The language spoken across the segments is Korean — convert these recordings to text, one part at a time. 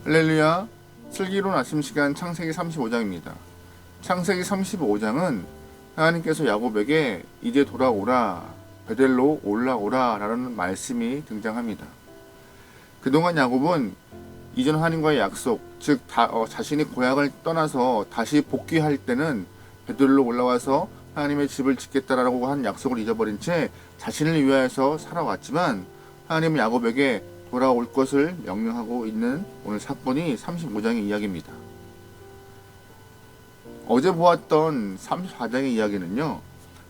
할렐루야. 슬기로운 아침 시간 창세기 35장입니다. 창세기 35장은 하나님께서 야곱에게 이제 돌아오라, 베델로 올라오라 라는 말씀이 등장합니다. 그동안 야곱은 이전 하나님과의 약속, 즉 자신이 고향을 떠나서 다시 복귀할 때는 베델로 올라와서 하나님의 집을 짓겠다라고 한 약속을 잊어버린 채 자신을 위하여서 살아왔지만 하나님은 야곱에게 돌아올 것을 명령하고 있는 오늘 사건이 35장의 이야기입니다. 어제 보았던 34장의 이야기는요,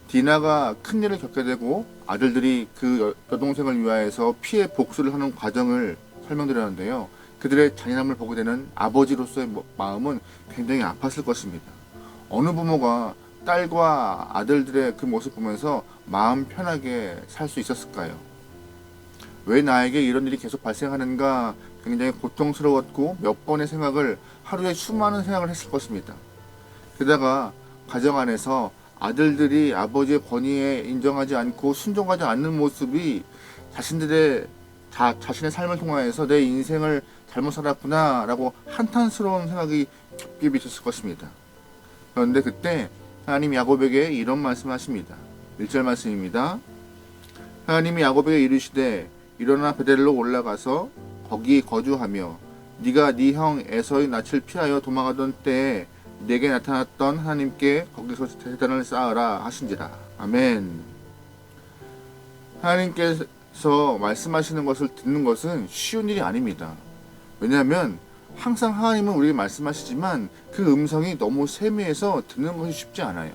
디나가 큰일을 겪게 되고 아들들이 그 여동생을 위하여서 피해 복수를 하는 과정을 설명드렸는데요, 그들의 잔인함을 보게 되는 아버지로서의 마음은 굉장히 아팠을 것입니다. 어느 부모가 딸과 아들들의 그 모습 보면서 마음 편하게 살 수 있었을까요? 왜 나에게 이런 일이 계속 발생하는가 굉장히 고통스러웠고 몇 번의 생각을, 하루에 수많은 생각을 했을 것입니다. 게다가 가정 안에서 아들들이 아버지의 권위에 인정하지 않고 순종하지 않는 모습이 자신의 삶을 통하여서 내 인생을 잘못 살았구나 라고 한탄스러운 생각이 깊게 비쳤을 것입니다. 그런데 그때 하나님이 야곱에게 이런 말씀을 하십니다. 1절 말씀입니다. 하나님이 야곱에게 이르시되 일어나 베델로 올라가서 거기 거주하며 네가 네 형 에서의 낯을 피하여 도망하던 때에 내게 나타났던 하나님께 거기서 제단을 쌓으라 하신지라. 아멘. 하나님께서 말씀하시는 것을 듣는 것은 쉬운 일이 아닙니다. 왜냐하면 항상 하나님은 우리에게 말씀하시지만 그 음성이 너무 세미해서 듣는 것이 쉽지 않아요.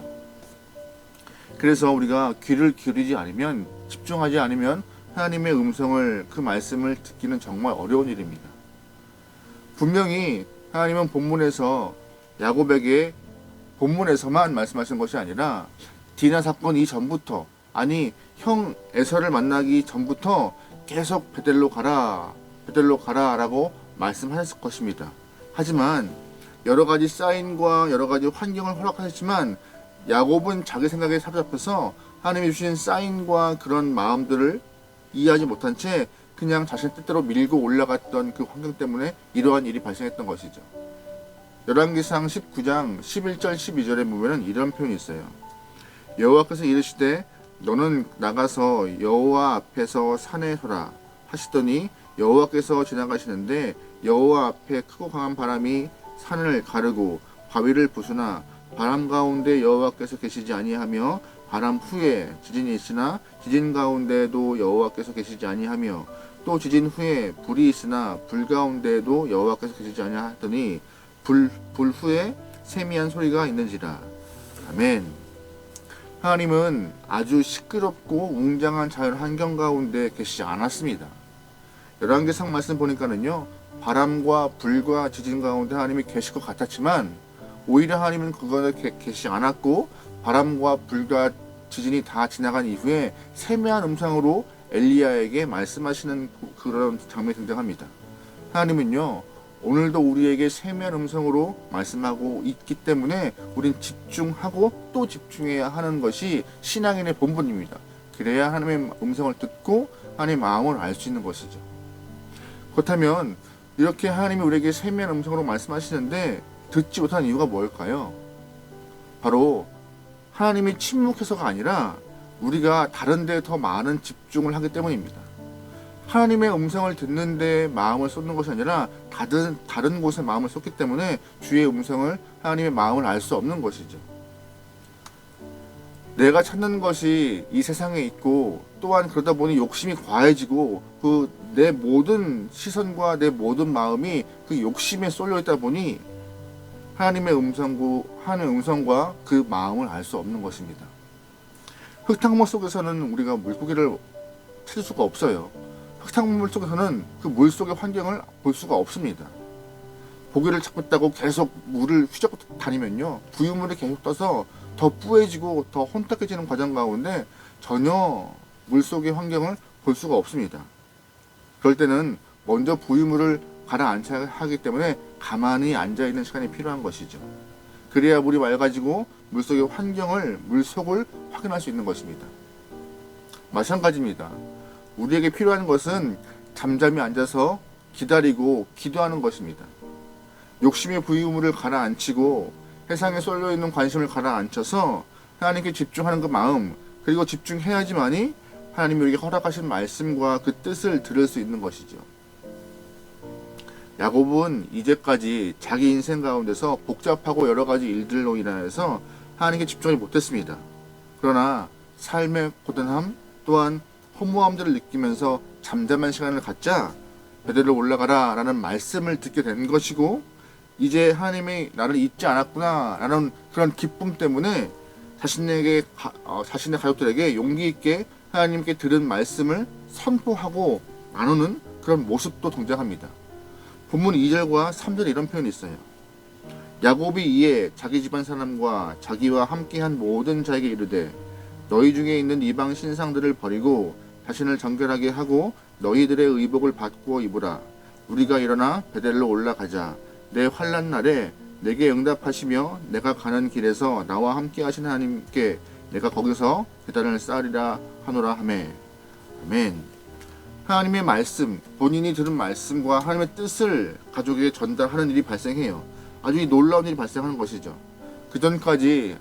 그래서 우리가 귀를 기울이지 않으면, 집중하지 않으면 하나님의 음성을, 그 말씀을 듣기는 정말 어려운 일입니다. 분명히 하나님은 본문에서 야곱에게 본문에서만 말씀하신 것이 아니라 디나 사건 이전부터, 아니 형 에서를 만나기 전부터 계속 베델로 가라 라고 말씀하셨을 것입니다. 하지만 여러 가지 사인과 여러 가지 환경을 허락하셨지만 야곱은 자기 생각에 사로잡혀서 하나님이 주신 사인과 그런 마음들을 이해하지 못한 채 그냥 자신 뜻대로 밀고 올라갔던 그 환경 때문에 이러한 일이 발생했던 것이죠. 열왕기상 19장 11절 12절에 보면 이런 표현이 있어요. 여호와께서 이르시되 너는 나가서 여호와 앞에서 산에 서라 하시더니 여호와께서 지나가시는데 여호와 앞에 크고 강한 바람이 산을 가르고 바위를 부수나 바람 가운데 여호와께서 계시지 아니하며 바람 후에 지진이 있으나 지진 가운데에도 여호와께서 계시지 아니하며 또 지진 후에 불이 있으나 불 가운데에도 여호와께서 계시지 아니하더니 불 후에 세미한 소리가 있는지라. 아멘. 하나님은 아주 시끄럽고 웅장한 자연 환경 가운데 계시지 않았습니다. 열왕기상 말씀 보니까는요, 바람과 불과 지진 가운데 하나님이 계실 것 같았지만 오히려 하나님은 그거를 계시지 않았고 바람과 불과 지진이 다 지나간 이후에 세미한 음성으로 엘리야에게 말씀하시는 그런 장면이 등장합니다. 하나님은요, 오늘도 우리에게 세미한 음성으로 말씀하고 있기 때문에 우린 집중하고 또 집중해야 하는 것이 신앙인의 본분입니다. 그래야 하나님의 음성을 듣고 하나님의 마음을 알 수 있는 것이죠. 그렇다면 이렇게 하나님이 우리에게 세미한 음성으로 말씀하시는데 듣지 못한 이유가 뭘까요? 바로 하나님이 침묵해서가 아니라 우리가 다른 데에 더 많은 집중을 하기 때문입니다. 하나님의 음성을 듣는 데 마음을 쏟는 것이 아니라 다른 곳에 마음을 쏟기 때문에 주의 음성을, 하나님의 마음을 알 수 없는 것이죠. 내가 찾는 것이 이 세상에 있고 또한 그러다 보니 욕심이 과해지고 내 모든 시선과 내 모든 마음이 그 욕심에 쏠려 있다 보니 하나님의 음성과 그 마음을 알 수 없는 것입니다. 흙탕물 속에서는 우리가 물고기를 찾을 수가 없어요. 흙탕물 속에서는 그 물 속의 환경을 볼 수가 없습니다. 고기를 잡겠다고 계속 물을 휘젓고 다니면요, 부유물이 계속 떠서 더 뿌해지고 더 혼탁해지는 과정 가운데 전혀 물 속의 환경을 볼 수가 없습니다. 그럴 때는 먼저 부유물을 가라앉혀야 하기 때문에 가만히 앉아있는 시간이 필요한 것이죠. 그래야 물이 맑아지고 물속의 환경을, 물속을 확인할 수 있는 것입니다. 마찬가지입니다. 우리에게 필요한 것은 잠잠히 앉아서 기다리고 기도하는 것입니다. 욕심의 부유물을 가라앉히고 세상에 쏠려있는 관심을 가라앉혀서 하나님께 집중하는 그 마음, 그리고 집중해야지만이 하나님이 우리에게 허락하신 말씀과 그 뜻을 들을 수 있는 것이죠. 야곱은 이제까지 자기 인생 가운데서 복잡하고 여러 가지 일들로 인하여서 하나님께 집중을 못했습니다. 그러나 삶의 고단함 또한 허무함들을 느끼면서 잠잠한 시간을 갖자 베델로 올라가라 라는 말씀을 듣게 된 것이고, 이제 하나님이 나를 잊지 않았구나 라는 그런 기쁨 때문에 자신의 가족들에게 용기 있게 하나님께 들은 말씀을 선포하고 나누는 그런 모습도 등장합니다. 본문 2절과 3절에 이런 표현이 있어요. 야곱이 이에 자기 집안 사람과 자기와 함께한 모든 자에게 이르되 너희 중에 있는 이방 신상들을 버리고 자신을 정결하게 하고 너희들의 의복을 바꾸어 입으라. 우리가 일어나 베델로 올라가자. 내 환난 날에 내게 응답하시며 내가 가는 길에서 나와 함께 하신 하나님께 내가 거기서 제단을 쌓으리라 하노라 하매. 아멘. 하나님의 말씀, 본인이 들은 말씀과 하나님의 뜻을 가족에게 전달하는 일이 발생해요. 아주 놀라운 일이 발생하는 것이죠. 그 전까지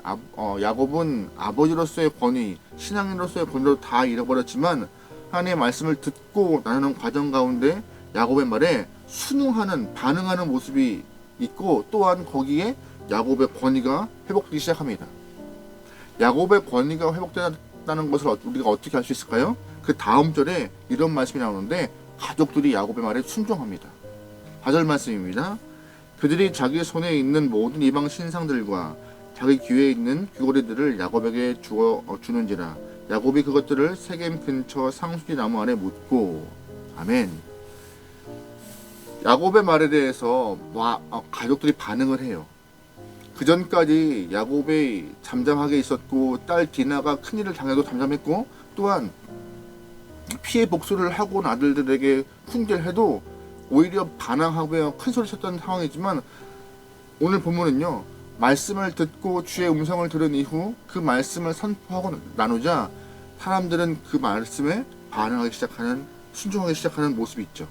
야곱은 아버지로서의 권위, 신앙인으로서의 권위도 다 잃어버렸지만 하나님의 말씀을 듣고 나누는 과정 가운데 야곱의 말에 순응하는, 반응하는 모습이 있고, 또한 거기에 야곱의 권위가 회복되기 시작합니다. 야곱의 권위가 회복된다는 것을 우리가 어떻게 알 수 있을까요? 그 다음 절에 이런 말씀이 나오는데 가족들이 야곱의 말에 순종합니다. 4절 말씀입니다. 그들이 자기 손에 있는 모든 이방 신상들과 자기 귀에 있는 귀고리들을 야곱에게 주는지라. 야곱이 그것들을 세겜 근처 상수리 나무 아래 묻고. 아멘. 야곱의 말에 대해서 가족들이 반응을 해요. 그 전까지 야곱이 잠잠하게 있었고 딸 디나가 큰일을 당해도 잠잠했고, 또한 피해 복수를 하고 온 아들들에게 훈계해도 오히려 반항하며 큰 소리 쳤던 상황이지만, 오늘 본문은요, 말씀을 듣고 주의 음성을 들은 이후 그 말씀을 선포하고 나누자 사람들은 그 말씀에 반응하기 시작하는, 순종하기 시작하는 모습이 있죠.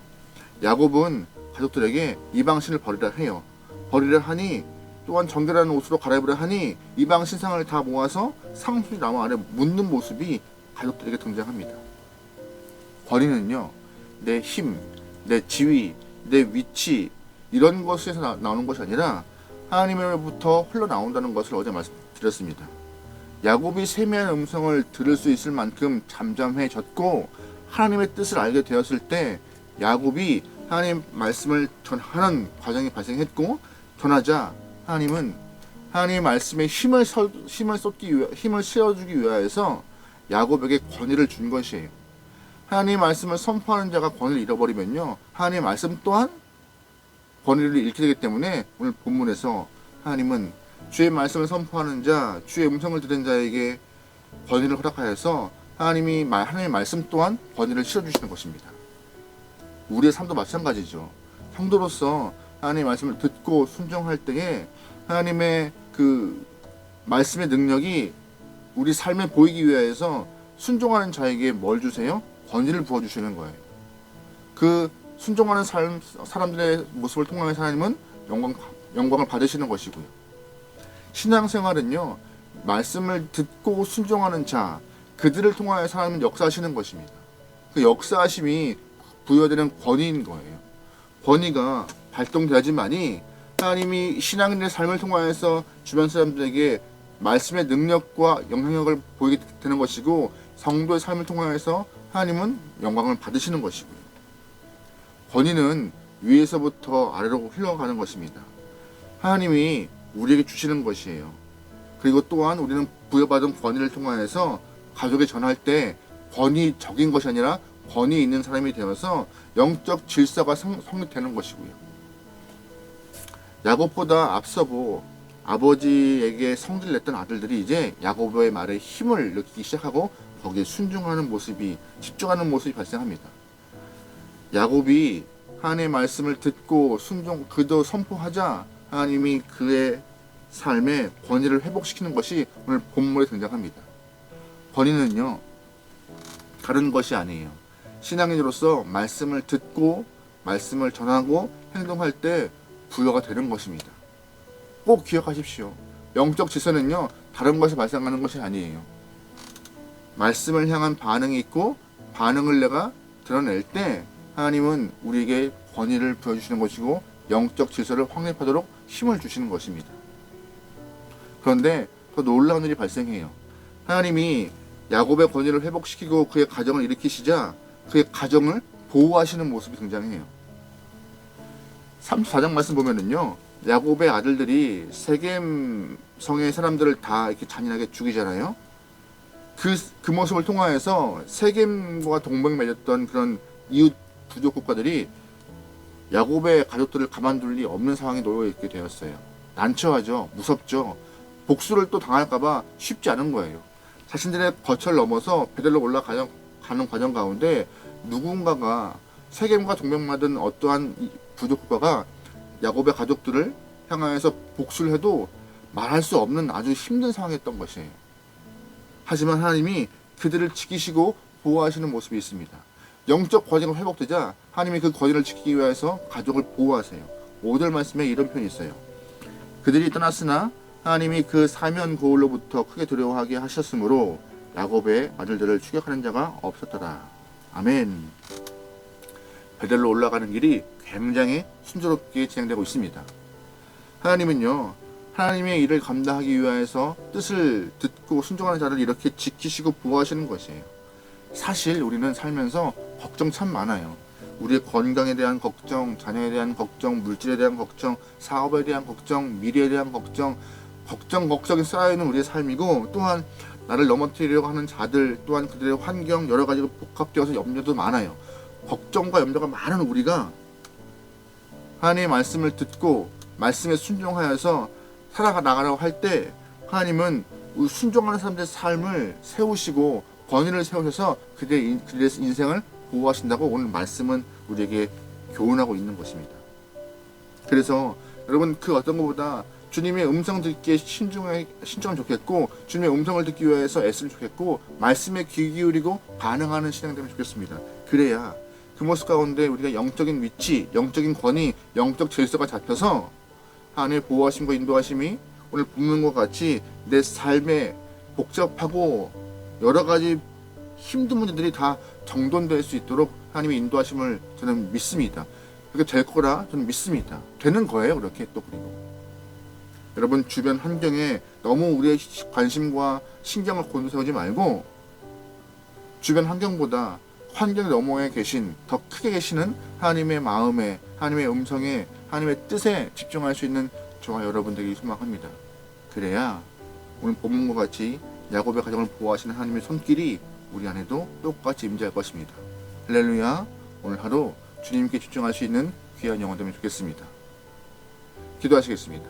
야곱은 가족들에게 이방신을 버리라 해요. 버리라 하니, 또한 정결한 옷으로 갈아입으라 하니 이방 신상을 다 모아서 상수리 나무 아래 묻는 모습이 가족들에게 등장합니다. 버리는요, 내 힘, 내 지위, 내 위치, 이런 것에서 나오는 것이 아니라 하나님으로부터 흘러나온다는 것을 어제 말씀드렸습니다. 야곱이 세미한 음성을 들을 수 있을 만큼 잠잠해졌고 하나님의 뜻을 알게 되었을 때 야곱이 하나님 말씀을 전하는 과정이 발생했고, 전하자 하나님은 하나님의 말씀에 힘을 실어주기 위하여서 야곱에게 권위를 준 것이에요. 하나님의 말씀을 선포하는 자가 권위를 잃어버리면요, 하나님의 말씀 또한 권위를 잃게 되기 때문에 오늘 본문에서 하나님은 주의 말씀을 선포하는 자, 주의 음성을 들은 자에게 권위를 허락하여서 하나님의 말씀 또한 권위를 실어주시는 것입니다. 우리의 삶도 마찬가지죠. 성도로서 하나님의 말씀을 듣고 순종할 때에 하나님의 그 말씀의 능력이 우리 삶에 보이기 위해서 순종하는 자에게 뭘 주세요? 권위를 부어주시는 거예요. 그 순종하는 사람들의 모습을 통해서 하나님은 영광을 받으시는 것이고요. 신앙생활은요, 말씀을 듣고 순종하는 자, 그들을 통하여 하나님은 역사하시는 것입니다. 그 역사하심이 부여되는 권위인 거예요. 권위가 발동돼야지만이 하나님이 신앙인의 삶을 통하여서 주변 사람들에게 말씀의 능력과 영향력을 보이게 되는 것이고, 성도의 삶을 통하여서 하나님은 영광을 받으시는 것이고요. 권위는 위에서부터 아래로 흘러가는 것입니다. 하나님이 우리에게 주시는 것이에요. 그리고 또한 우리는 부여받은 권위를 통하여서 가족에 전할 때 권위적인 것이 아니라 권위 있는 사람이 되어서 영적 질서가 성립되는 것이고요. 야곱보다 앞서고 아버지에게 성질을 냈던 아들들이 이제 야곱의 말에 힘을 느끼기 시작하고 거기에 순종하는 모습이, 집중하는 모습이 발생합니다. 야곱이 하나님의 말씀을 듣고 그도 선포하자 하나님이 그의 삶의 권위를 회복시키는 것이 오늘 본문에 등장합니다. 권위는요, 다른 것이 아니에요. 신앙인으로서 말씀을 듣고 말씀을 전하고 행동할 때 부여가 되는 것입니다. 꼭 기억하십시오. 영적 지성은요, 다른 것이 발생하는 것이 아니에요. 말씀을 향한 반응이 있고 반응을 내가 드러낼 때 하나님은 우리에게 권위를 부여주시는 것이고 영적 질서를 확립하도록 힘을 주시는 것입니다. 그런데 더 놀라운 일이 발생해요. 하나님이 야곱의 권위를 회복시키고 그의 가정을 일으키시자 그의 가정을 보호하시는 모습이 등장해요. 34장 말씀 보면은요, 야곱의 아들들이 세겜 성의 사람들을 다 이렇게 잔인하게 죽이잖아요. 그 모습을 통하여서 세겜과 동맹 맺었던 그런 이웃 부족 국가들이 야곱의 가족들을 가만둘 리 없는 상황에 놓여 있게 되었어요. 난처하죠. 무섭죠. 복수를 또 당할까봐 쉽지 않은 거예요. 자신들의 거처를 넘어서 베델로 올라가는 과정 가운데 누군가가 세겜과 동맹 맺은 어떠한 부족 국가가 야곱의 가족들을 향하여서 복수를 해도 말할 수 없는 아주 힘든 상황이었던 것이에요. 하지만 하나님이 그들을 지키시고 보호하시는 모습이 있습니다. 영적 권위가 회복되자 하나님이 그 권위를 지키기 위해서 가족을 보호하세요. 5절 말씀에 이런 표현이 있어요. 그들이 떠났으나 하나님이 그 사면 거울로부터 크게 두려워하게 하셨으므로 야곱의 아들들을 추격하는 자가 없었더라. 아멘. 베델로 올라가는 길이 굉장히 순조롭게 진행되고 있습니다. 하나님은요, 하나님의 일을 감당하기 위해서 뜻을 듣고 순종하는 자를 이렇게 지키시고 보호하시는 것이에요. 사실 우리는 살면서 걱정 참 많아요. 우리의 건강에 대한 걱정, 자녀에 대한 걱정, 물질에 대한 걱정, 사업에 대한 걱정, 미래에 대한 걱정이 쌓여있는 우리의 삶이고, 또한 나를 넘어뜨리려고 하는 자들, 또한 그들의 환경, 여러 가지가 복합되어서 염려도 많아요. 걱정과 염려가 많은 우리가 하나님의 말씀을 듣고 말씀에 순종하여서 살아나가려고 할 때 하나님은 순종하는 사람들의 삶을 세우시고 권위를 세우셔서 그들의 인생을 보호하신다고 오늘 말씀은 우리에게 교훈하고 있는 것입니다. 그래서 여러분, 그 어떤 것보다 주님의 음성 듣기에 신중하면 좋겠고, 주님의 음성을 듣기 위해서 애쓰면 좋겠고, 말씀에 귀 기울이고 반응하는 신앙이 되면 좋겠습니다. 그래야 그 모습 가운데 우리가 영적인 위치, 영적인 권위, 영적 질서가 잡혀서 하나님의 보호하심과 인도하심이 오늘 본문과 같이 내 삶에 복잡하고 여러 가지 힘든 문제들이 다 정돈될 수 있도록 하나님의 인도하심을 저는 믿습니다. 그렇게 될 거라 저는 믿습니다. 되는 거예요. 그렇게 또. 그리고 여러분, 주변 환경에 너무 우리의 관심과 신경을 곤두세우지 말고 주변 환경보다 환경 너머에 계신, 더 크게 계시는 하나님의 마음에, 하나님의 음성에, 하나님의 뜻에 집중할 수 있는 저와 여러분들이 소망합니다. 그래야 오늘 본문과 같이 야곱의 가정을 보호하시는 하나님의 손길이 우리 안에도 똑같이 임재할 것입니다. 할렐루야. 오늘 하루 주님께 집중할 수 있는 귀한 영혼 되면 좋겠습니다. 기도하시겠습니다.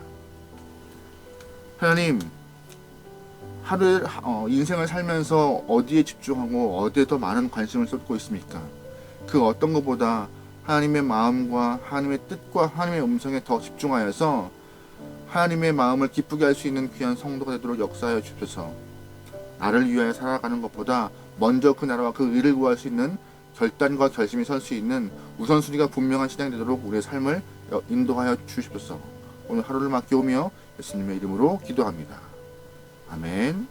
하나님, 하루에 인생을 살면서 어디에 집중하고 어디에 더 많은 관심을 쏟고 있습니까? 그 어떤 것보다 하나님의 마음과 하나님의 뜻과 하나님의 음성에 더 집중하여서 하나님의 마음을 기쁘게 할 수 있는 귀한 성도가 되도록 역사하여 주셔서 나를 위하여 살아가는 것보다 먼저 그 나라와 그 의를 구할 수 있는 결단과 결심이 설 수 있는 우선순위가 분명한 신앙이 되도록 우리의 삶을 인도하여 주십시오. 오늘 하루를 맡겨오며 예수님의 이름으로 기도합니다. 아멘.